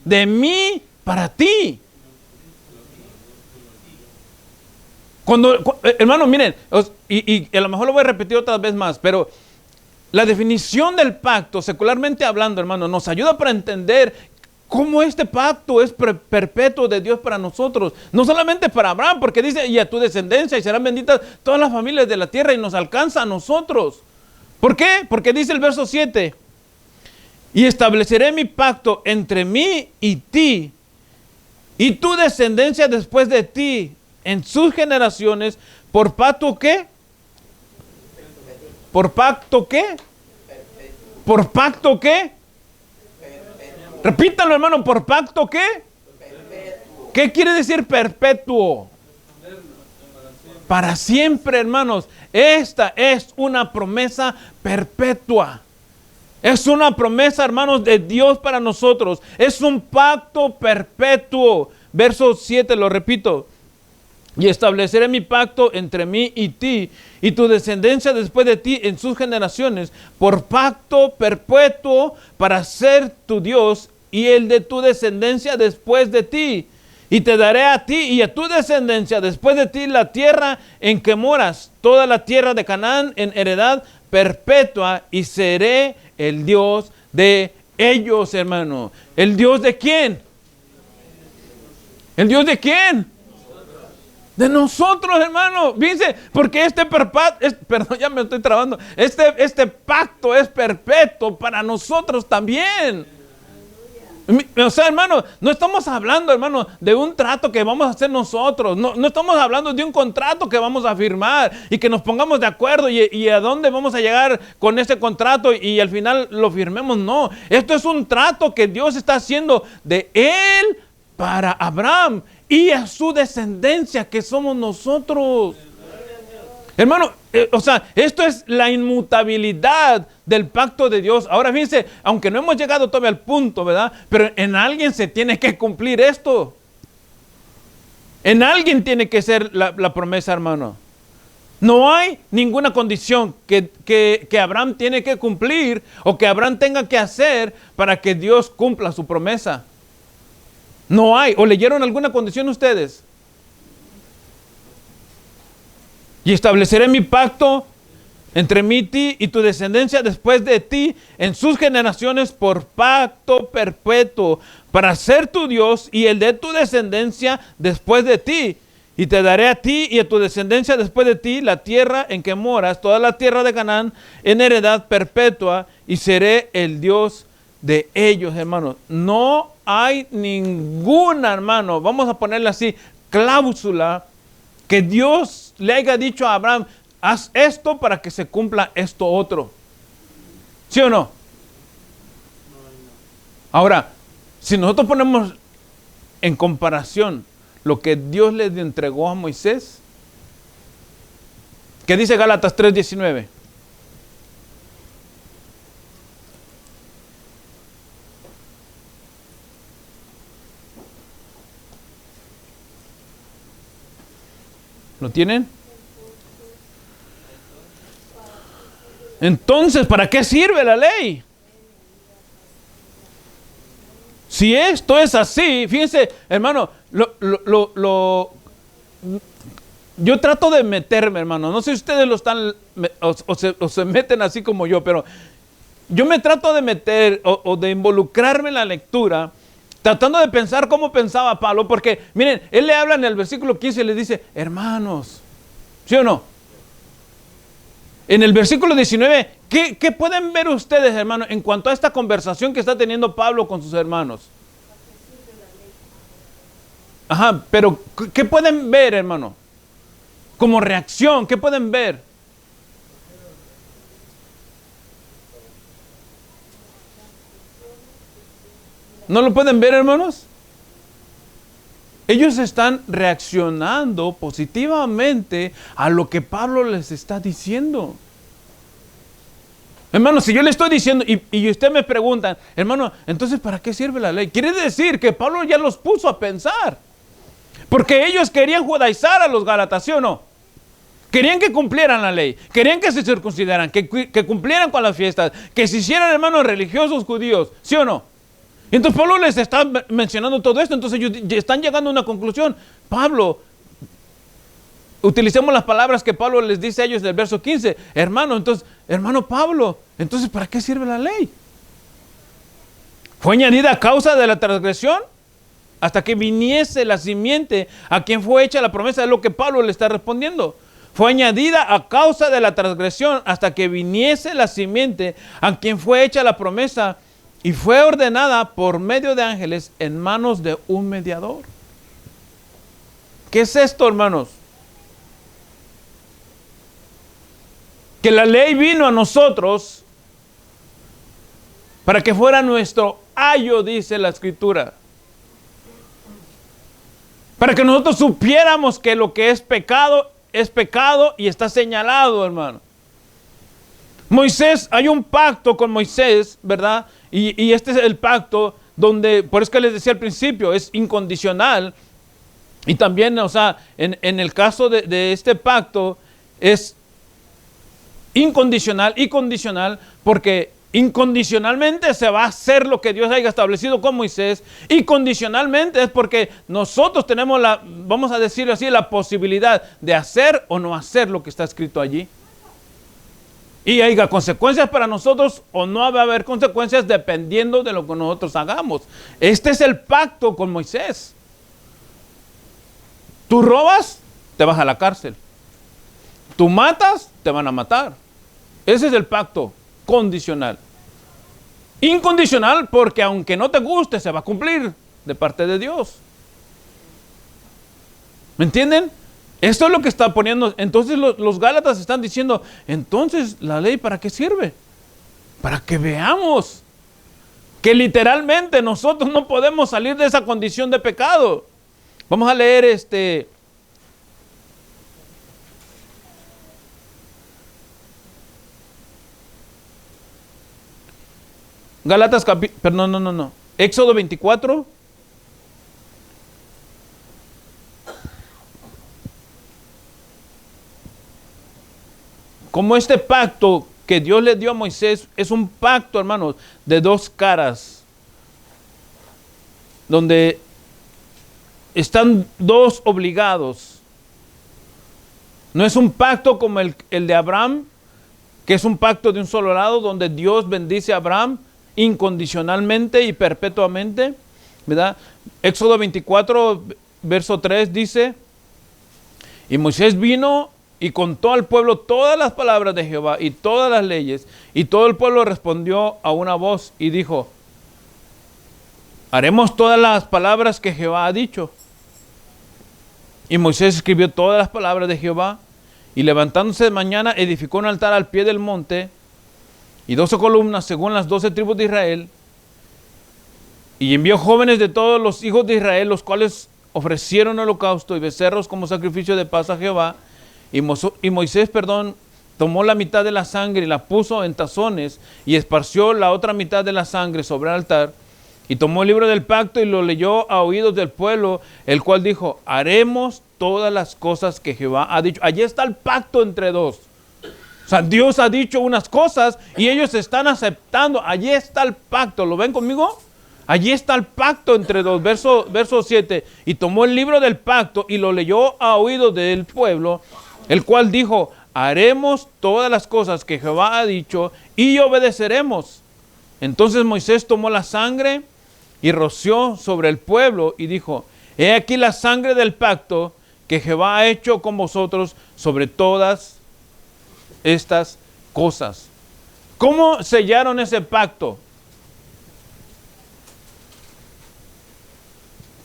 De mí para ti. Hermano, miren, y a lo mejor lo voy a repetir otra vez más, pero la definición del pacto, secularmente hablando, hermano, nos ayuda para entender cómo este pacto es perpetuo de Dios para nosotros. No solamente para Abraham, porque dice, y a tu descendencia, y serán benditas todas las familias de la tierra, y nos alcanza a nosotros. ¿Por qué? Porque dice el verso 7, y estableceré mi pacto entre mí y ti, y tu descendencia después de ti, en sus generaciones, ¿por pacto qué? ¿Por pacto qué? ¿Por pacto qué? Repítalo, hermano, ¿por pacto qué? ¿Qué quiere decir perpetuo? para siempre, hermanos. Esta es una promesa perpetua. Es una promesa, hermanos, de Dios para nosotros. Es un pacto perpetuo. Verso 7, lo repito. Y estableceré mi pacto entre mí y ti, y tu descendencia después de ti en sus generaciones, por pacto perpetuo para ser tu Dios y el de tu descendencia después de ti. Y te daré a ti y a tu descendencia después de ti la tierra en que moras, toda la tierra de Canaán en heredad perpetua, y seré el Dios de ellos, hermano. ¿El Dios de quién? ¿El Dios de quién? De nosotros, hermano. Fíjense, porque perdón, ya me estoy trabando. Este pacto es perpetuo para nosotros también. O sea, hermano, no estamos hablando, hermano, de un trato que vamos a hacer nosotros. No estamos hablando de un contrato que vamos a firmar y que nos pongamos de acuerdo y a dónde vamos a llegar con ese contrato y al final lo firmemos. No, esto es un trato que Dios está haciendo de Él para Abraham y a su descendencia, que somos nosotros. Hermano, o sea, esto es la inmutabilidad del pacto de Dios. Ahora fíjense, aunque no hemos llegado todavía al punto, ¿verdad? Pero en alguien se tiene que cumplir esto. En alguien tiene que ser la promesa, hermano. No hay ninguna condición que Abraham tiene que cumplir o que Abraham tenga que hacer para que Dios cumpla su promesa. No hay. ¿O leyeron alguna condición ustedes? Y estableceré mi pacto entre mí, ti y tu descendencia después de ti en sus generaciones por pacto perpetuo para ser tu Dios y el de tu descendencia después de ti. Y te daré a ti y a tu descendencia después de ti la tierra en que moras, toda la tierra de Canaán en heredad perpetua, y seré el Dios de ellos, hermanos. No hay ninguna, hermano, vamos a ponerle así, cláusula que Dios le haya dicho a Abraham: haz esto para que se cumpla esto otro. ¿Sí o no? Ahora, si nosotros ponemos en comparación lo que Dios le entregó a Moisés, ¿qué dice Gálatas 3:19? ¿Lo tienen? Entonces, ¿para qué sirve la ley? Si esto es así, fíjense, hermano, yo trato de meterme, hermano. No sé si ustedes lo están o se meten así como yo, pero yo me trato de meter o de involucrarme en la lectura, tratando de pensar cómo pensaba Pablo, porque miren, él le habla en el versículo 15 y le dice: hermanos, ¿sí o no? En el versículo 19, ¿qué pueden ver ustedes, hermanos, en cuanto a esta conversación que está teniendo Pablo con sus hermanos? Ajá, pero ¿qué pueden ver, hermano? Como reacción, ¿qué pueden ver? ¿No lo pueden ver, hermanos? Ellos están reaccionando positivamente a lo que Pablo les está diciendo. Hermano, si yo le estoy diciendo y usted me pregunta: hermano, entonces ¿para qué sirve la ley? Quiere decir que Pablo ya los puso a pensar. Porque ellos querían judaizar a los gálatas, ¿sí o no? Querían que cumplieran la ley, querían que se circuncidaran, que cumplieran con las fiestas, que se hicieran, hermanos, religiosos judíos, ¿sí o no? Entonces Pablo les está mencionando todo esto. Entonces ellos están llegando a una conclusión. Pablo, utilicemos las palabras que Pablo les dice a ellos en el verso 15. Hermano Pablo, entonces ¿para qué sirve la ley? ¿Fue añadida a causa de la transgresión? Hasta que viniese la simiente a quien fue hecha la promesa. Es lo que Pablo le está respondiendo. Fue añadida a causa de la transgresión hasta que viniese la simiente a quien fue hecha la promesa, y fue ordenada por medio de ángeles en manos de un mediador. ¿Qué es esto, hermanos? Que la ley vino a nosotros para que fuera nuestro ayo, dice la Escritura. Para que nosotros supiéramos que lo que es pecado es pecado y está señalado, hermano. Moisés, hay un pacto con Moisés, ¿verdad? Y este es el pacto donde, por eso que les decía al principio, es incondicional. Y también, o sea, en el caso de este pacto es incondicional y condicional, porque incondicionalmente se va a hacer lo que Dios haya establecido con Moisés, y condicionalmente es porque nosotros tenemos vamos a decirlo así, la posibilidad de hacer o no hacer lo que está escrito allí. Y haya consecuencias para nosotros o no va a haber consecuencias dependiendo de lo que nosotros hagamos. Este es el pacto con Moisés. Tú robas, te vas a la cárcel. Tú matas, te van a matar. Ese es el pacto condicional. Incondicional porque aunque no te guste, se va a cumplir de parte de Dios. ¿Me entienden? Esto es lo que está poniendo. Entonces los Gálatas están diciendo, entonces la ley ¿para qué sirve? Para que veamos que literalmente nosotros no podemos salir de esa condición de pecado. Vamos a leer Gálatas Éxodo 24. Como este pacto que Dios le dio a Moisés es un pacto, hermanos, de dos caras, donde están dos obligados. No es un pacto como el de Abraham, que es un pacto de un solo lado, donde Dios bendice a Abraham incondicionalmente y perpetuamente, ¿verdad? Éxodo 24, verso 3 dice, y Moisés vino y contó al pueblo todas las palabras de Jehová y todas las leyes, y todo el pueblo respondió a una voz y dijo, haremos todas las palabras que Jehová ha dicho. Y Moisés escribió todas las palabras de Jehová, y levantándose de mañana edificó un altar al pie del monte, y 12 columnas según las 12 tribus de Israel, y envió jóvenes de todos los hijos de Israel, los cuales ofrecieron holocausto y becerros como sacrificio de paz a Jehová. Y Moisés, tomó la mitad de la sangre y la puso en tazones, y esparció la otra mitad de la sangre sobre el altar. Y tomó el libro del pacto y lo leyó a oídos del pueblo, el cual dijo, haremos todas las cosas que Jehová ha dicho. Allí está el pacto entre dos. O sea, Dios ha dicho unas cosas y ellos están aceptando. Allí está el pacto. ¿Lo ven conmigo? Allí está el pacto entre dos. Verso 7. Y tomó el libro del pacto y lo leyó a oídos del pueblo, el cual dijo, haremos todas las cosas que Jehová ha dicho y obedeceremos. Entonces Moisés tomó la sangre y roció sobre el pueblo y dijo, he aquí la sangre del pacto que Jehová ha hecho con vosotros sobre todas estas cosas. ¿Cómo sellaron ese pacto?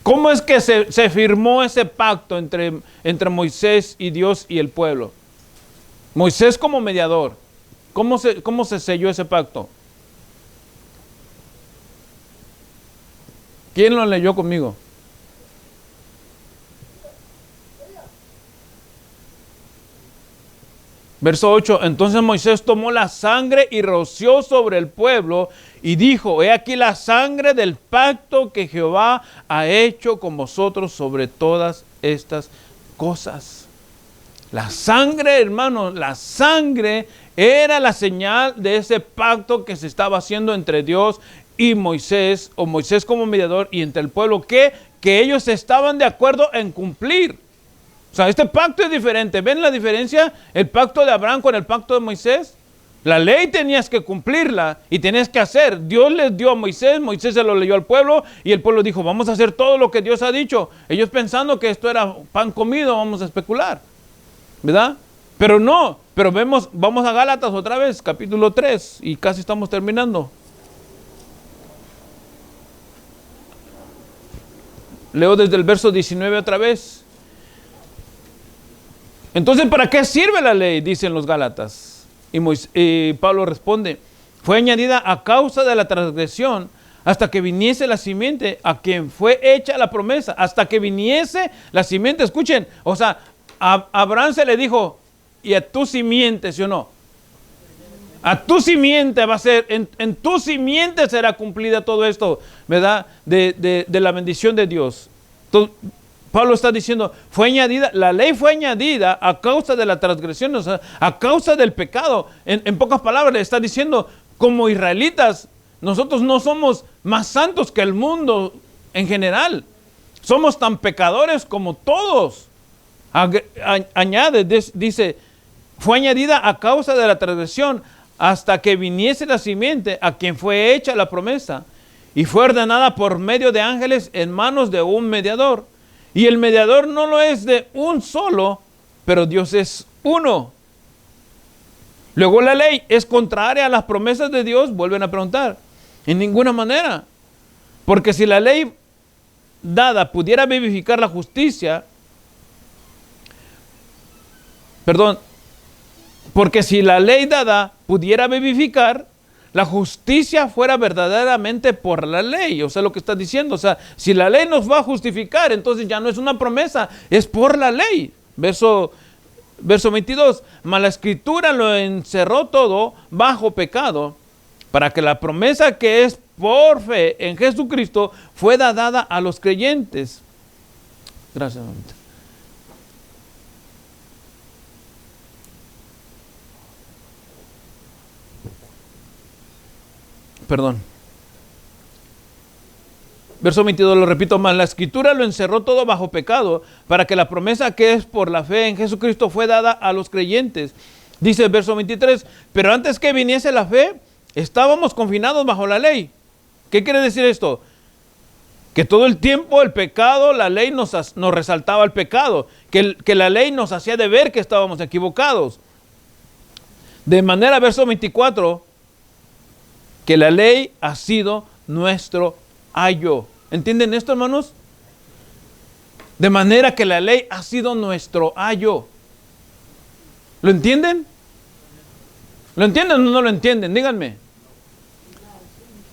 ¿Cómo es que se firmó ese pacto entre Moisés y Dios y el pueblo? Moisés como mediador. ¿Cómo se selló ese pacto? ¿Quién lo leyó conmigo? Verso 8, entonces Moisés tomó la sangre y roció sobre el pueblo y dijo, he aquí la sangre del pacto que Jehová ha hecho con vosotros sobre todas estas cosas. La sangre, hermanos, la sangre era la señal de ese pacto que se estaba haciendo entre Dios y Moisés, o Moisés como mediador, y entre el pueblo, que ellos estaban de acuerdo en cumplir. O sea, este pacto es diferente. ¿Ven la diferencia? El pacto de Abraham con el pacto de Moisés. La ley tenías que cumplirla y tenías que hacer. Dios les dio a Moisés, Moisés se lo leyó al pueblo y el pueblo dijo, vamos a hacer todo lo que Dios ha dicho. Ellos pensando que esto era pan comido, vamos a especular, ¿verdad? Pero no, pero vamos a Gálatas otra vez, capítulo 3, y casi estamos terminando. Leo desde el verso 19 otra vez. Entonces, ¿para qué sirve la ley? Dicen los Gálatas. Y Pablo responde, fue añadida a causa de la transgresión hasta que viniese la simiente a quien fue hecha la promesa. Hasta que viniese la simiente. Escuchen, o sea, a Abraham se le dijo, y a tu simiente, ¿sí o no? A tu simiente va a ser, en tu simiente será cumplida todo esto, ¿verdad? De la bendición de Dios. Entonces, Pablo está diciendo, fue añadida, la ley fue añadida a causa de la transgresión, o sea, a causa del pecado. En pocas palabras le está diciendo, como israelitas, nosotros no somos más santos que el mundo en general. Somos tan pecadores como todos. Añade, dice, fue añadida a causa de la transgresión hasta que viniese la simiente a quien fue hecha la promesa. Y fue ordenada por medio de ángeles en manos de un mediador. Y el mediador no lo es de un solo, pero Dios es uno. Luego la ley es contraria a las promesas de Dios, vuelven a preguntar. En ninguna manera. Porque si la ley dada pudiera vivificar la justicia, porque si la ley dada pudiera vivificar, la justicia fuera verdaderamente por la ley. O sea, lo que está diciendo, o sea, si la ley nos va a justificar, entonces ya no es una promesa, es por la ley. Verso 22, mas la escritura lo encerró todo bajo pecado, para que la promesa que es por fe en Jesucristo fuera dada a los creyentes. Gracias, mamita. Perdón. Verso 22, lo repito más, la escritura lo encerró todo bajo pecado, para que la promesa que es por la fe en Jesucristo fue dada a los creyentes. Dice el verso 23, pero antes que viniese la fe, estábamos confinados bajo la ley. ¿Qué quiere decir esto? Que todo el tiempo el pecado, la ley nos resaltaba el pecado, que la ley nos hacía de ver que estábamos equivocados. De manera, verso 24, que la ley ha sido nuestro ayo. ¿Entienden esto, hermanos? De manera que la ley ha sido nuestro ayo. ¿Lo entienden? ¿Lo entienden o no lo entienden? Díganme.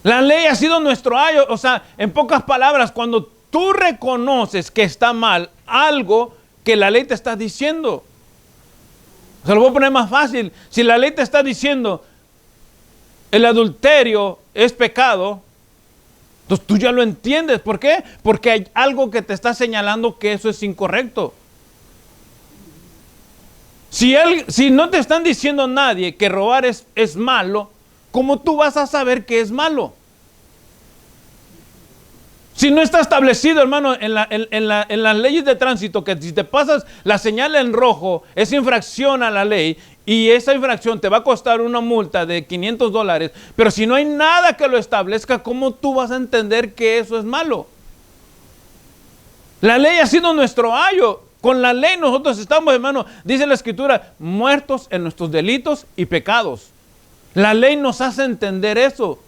La ley ha sido nuestro ayo. O sea, en pocas palabras, cuando tú reconoces que está mal algo que la ley te está diciendo. Se lo voy a poner más fácil. Si la ley te está diciendo el adulterio es pecado, entonces tú ya lo entiendes. ¿Por qué? Porque hay algo que te está señalando que eso es incorrecto. Si no te están diciendo nadie que robar es malo, ¿cómo tú vas a saber que es malo? Si no está establecido, hermano, en las leyes de tránsito, que si te pasas la señal en rojo, es infracción a la ley, y esa infracción te va a costar una multa de $500, pero si no hay nada que lo establezca, ¿cómo tú vas a entender que eso es malo? La ley ha sido nuestro ayo. Con la ley nosotros estamos, hermano, dice la Escritura, muertos en nuestros delitos y pecados. La ley nos hace entender eso.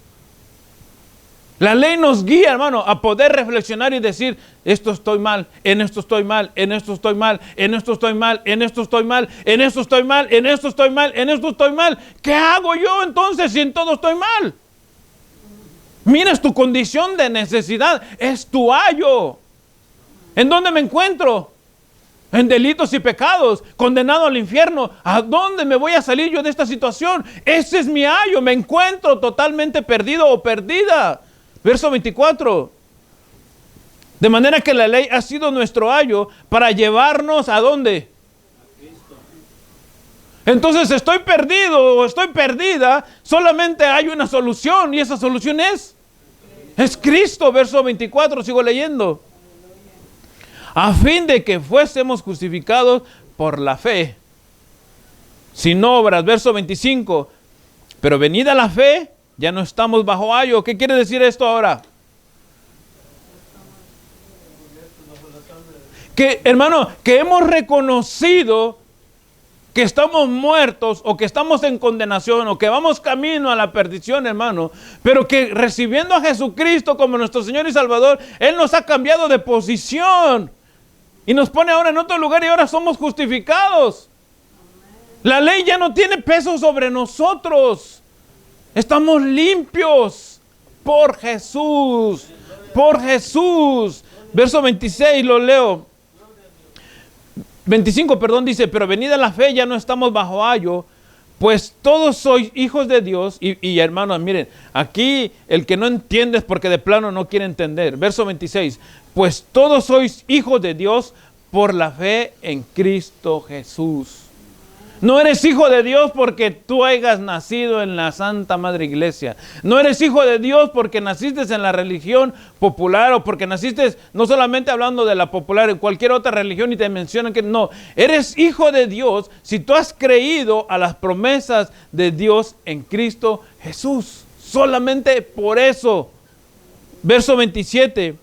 La ley nos guía, hermano, a poder reflexionar y decir, esto estoy mal, en esto estoy mal, en esto estoy mal, en esto estoy mal, en esto estoy mal, en esto estoy mal, en esto estoy mal, en esto estoy mal. ¿Qué hago yo entonces si en todo estoy mal? Mira, es tu condición de necesidad, es tu ayo. ¿En dónde me encuentro? En delitos y pecados, condenado al infierno. ¿A dónde me voy a salir yo de esta situación? Ese es mi ayo, me encuentro totalmente perdido o perdida. Verso 24. De manera que la ley ha sido nuestro ayo para llevarnos ¿a dónde? A Cristo. Entonces estoy perdido o estoy perdida, solamente hay una solución y esa solución es Cristo. Verso 24, sigo leyendo. A fin de que fuésemos justificados por la fe, sin obras. Verso 25. Pero venida la fe, ya no estamos bajo ayo. ¿Qué quiere decir esto ahora? Que, hermano, que hemos reconocido que estamos muertos o que estamos en condenación o que vamos camino a la perdición, hermano, pero que recibiendo a Jesucristo como nuestro Señor y Salvador, Él nos ha cambiado de posición y nos pone ahora en otro lugar y ahora somos justificados. La ley ya no tiene peso sobre nosotros. Estamos limpios por Jesús. Por Jesús. Verso 26 lo leo. 25, perdón, dice, pero venida la fe ya no estamos bajo ayo, pues todos sois hijos de Dios. Y hermanos, miren, aquí el que no entiende es porque de plano no quiere entender. Verso 26, pues todos sois hijos de Dios por la fe en Cristo Jesús. No eres hijo de Dios porque tú hayas nacido en la Santa Madre Iglesia. No eres hijo de Dios porque naciste en la religión popular o porque naciste, no solamente hablando de la popular, en cualquier otra religión y te mencionan que no. Eres hijo de Dios si tú has creído a las promesas de Dios en Cristo Jesús. Solamente por eso. Verso 27,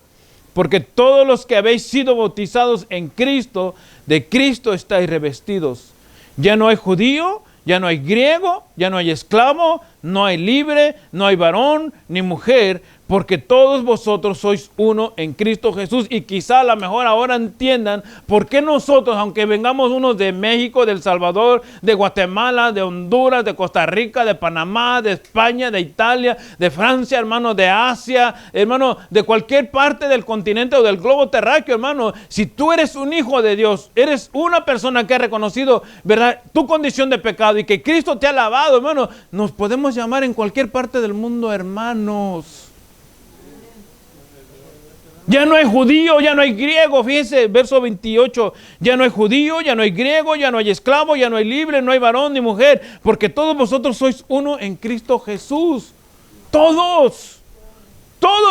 porque todos los que habéis sido bautizados en Cristo, de Cristo estáis revestidos. Ya no hay judío, ya no hay griego, ya no hay esclavo, no hay libre, no hay varón ni mujer, porque todos vosotros sois uno en Cristo Jesús. Y quizá a lo mejor ahora entiendan por qué nosotros, aunque vengamos unos de México, de El Salvador, de Guatemala, de Honduras, de Costa Rica, de Panamá, de España, de Italia, de Francia, hermano, de Asia, hermano, de cualquier parte del continente o del globo terráqueo, hermano, si tú eres un hijo de Dios, eres una persona que ha reconocido, ¿verdad?, tu condición de pecado y que Cristo te ha lavado, hermano, nos podemos llamar en cualquier parte del mundo hermanos. Ya no hay judío, ya no hay griego, fíjense, verso 28, ya no hay judío, ya no hay griego, ya no hay esclavo, ya no hay libre, no hay varón ni mujer, porque todos vosotros sois uno en Cristo Jesús. Todos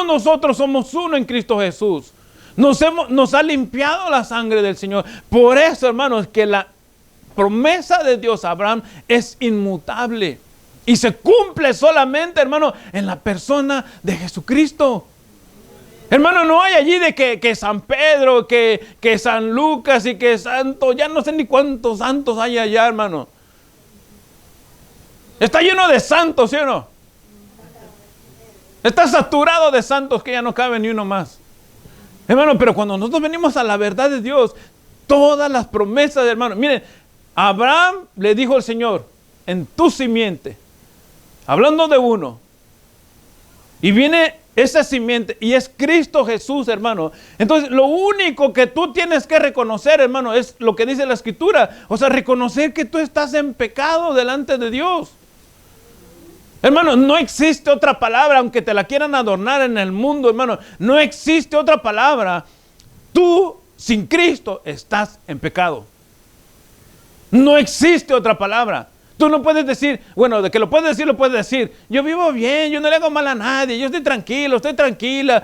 nosotros somos uno en Cristo Jesús. Nos ha limpiado la sangre del Señor. Por eso, hermanos, que la promesa de Dios a Abraham es inmutable y se cumple solamente, hermano, en la persona de Jesucristo. Hermano, no hay allí de que San Pedro, que San Lucas y que santo, ya no sé ni cuántos santos hay allá, hermano. Está lleno de santos, ¿sí o no? Está saturado de santos que ya no cabe ni uno más. Hermano, pero cuando nosotros venimos a la verdad de Dios, todas las promesas, hermano, miren, Abraham le dijo al Señor, en tu simiente, hablando de uno, y viene esa simiente y es Cristo Jesús, hermano. Entonces, lo único que tú tienes que reconocer, hermano, es lo que dice la Escritura. O sea, reconocer que tú estás en pecado delante de Dios. Hermano, no existe otra palabra, aunque te la quieran adornar en el mundo, hermano. No existe otra palabra. Tú, sin Cristo, estás en pecado. No existe otra palabra. Tú no puedes decir, bueno, de que lo puedes decir, lo puedes decir. Yo vivo bien, yo no le hago mal a nadie, yo estoy tranquilo, estoy tranquila.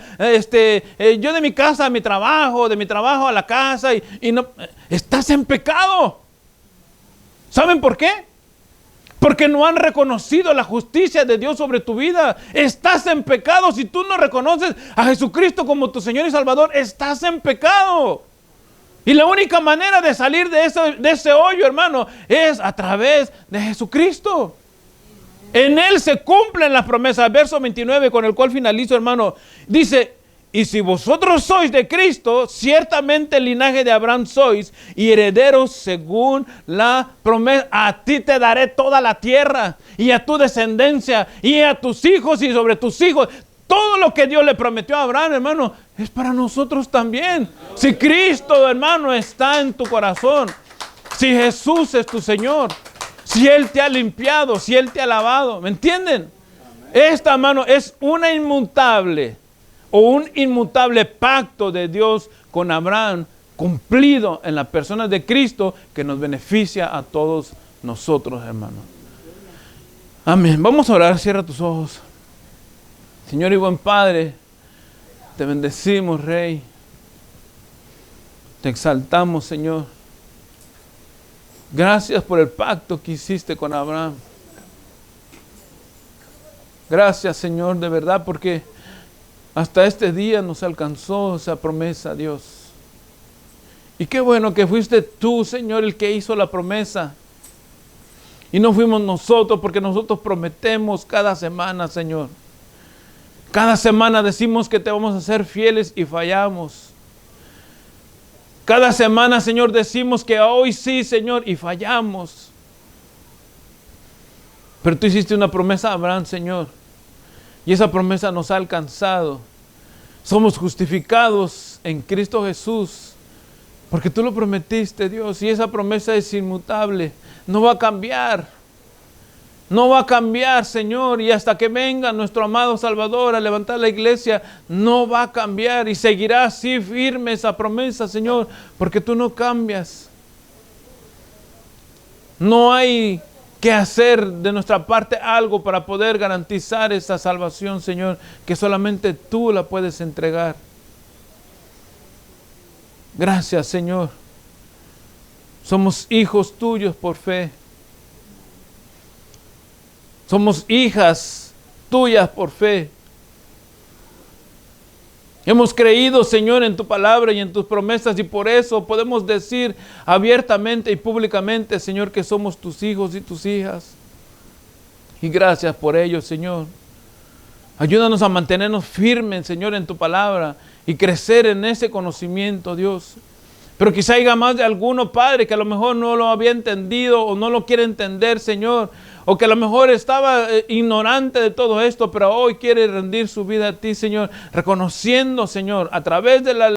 Yo de mi casa a mi trabajo, de mi trabajo a la casa y no. Estás en pecado. ¿Saben por qué? Porque no han reconocido la justicia de Dios sobre tu vida. Estás en pecado. Si tú no reconoces a Jesucristo como tu Señor y Salvador, estás en pecado. Y la única manera de salir de ese hoyo, hermano, es a través de Jesucristo. En Él se cumplen las promesas. Verso 29, con el cual finalizo, hermano. Dice, y si vosotros sois de Cristo, ciertamente el linaje de Abraham sois y herederos según la promesa. A ti te daré toda la tierra y a tu descendencia y a tus hijos y sobre tus hijos. Todo lo que Dios le prometió a Abraham, hermano, es para nosotros también. Si Cristo, hermano, está en tu corazón, si Jesús es tu Señor, si Él te ha limpiado, si Él te ha lavado, ¿me entienden? Esta, hermano, es un inmutable pacto de Dios con Abraham, cumplido en la persona de Cristo, que nos beneficia a todos nosotros, hermano. Amén. Vamos a orar, cierra tus ojos. Señor y buen Padre, te bendecimos, Rey. Te exaltamos, Señor. Gracias por el pacto que hiciste con Abraham. Gracias, Señor, de verdad, porque hasta este día nos alcanzó esa promesa, Dios. Y qué bueno que fuiste tú, Señor, el que hizo la promesa. Y no fuimos nosotros, porque nosotros prometemos cada semana, Señor. Cada semana decimos que te vamos a ser fieles y fallamos. Cada semana, Señor, decimos que hoy sí, Señor, y fallamos. Pero tú hiciste una promesa a Abraham, Señor. Y esa promesa nos ha alcanzado. Somos justificados en Cristo Jesús. Porque tú lo prometiste, Dios, y esa promesa es inmutable. No va a cambiar. No va a cambiar, Señor. Y hasta que venga nuestro amado Salvador a levantar la iglesia, no va a cambiar. Y seguirá así firme esa promesa, Señor, porque tú no cambias. No hay que hacer de nuestra parte algo para poder garantizar esa salvación, Señor, que solamente tú la puedes entregar. Gracias, Señor. Somos hijos tuyos por fe. Somos hijas tuyas por fe. Hemos creído, Señor, en tu palabra y en tus promesas, y por eso podemos decir abiertamente y públicamente, Señor, que somos tus hijos y tus hijas. Y gracias por ello, Señor. Ayúdanos a mantenernos firmes, Señor, en tu palabra y crecer en ese conocimiento, Dios. Pero quizá haya más de alguno, Padre, que a lo mejor no lo había entendido o no lo quiere entender, Señor. O que a lo mejor estaba ignorante de todo esto, pero hoy quiere rendir su vida a ti, Señor. Reconociendo, Señor, a través de la